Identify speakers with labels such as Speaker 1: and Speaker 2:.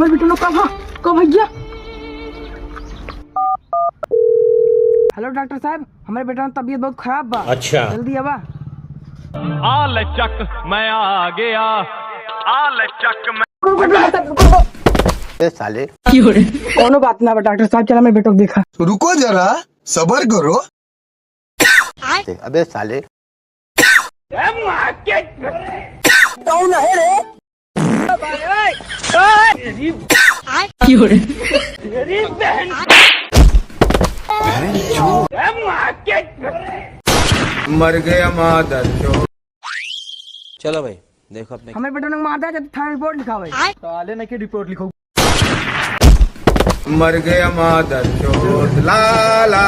Speaker 1: हमारे बेटा लोग कब भैया। हेलो डॉक्टर साहब, हमारे बेटा की तबीयत बहुत खराब बा।
Speaker 2: अच्छा
Speaker 1: जल्दी आवा।
Speaker 3: आ लचक मैं आ गया, आ लचक मैं।
Speaker 4: साले
Speaker 1: कोनो बात ना बा डॉक्टर साहब, चला मेरे बेटो को देखा।
Speaker 5: रुको जरा, सबर करो।
Speaker 4: अबे साले
Speaker 1: कौन है रे?
Speaker 5: मर गया मादर चोद।
Speaker 4: चलो भाई देखो अपने
Speaker 1: हमारे बेटो ने मार दिया, जब थाना रिपोर्ट लिखा हुआ है। साले ने की रिपोर्ट लिखो।
Speaker 5: मर गया मादर चोद। ला ला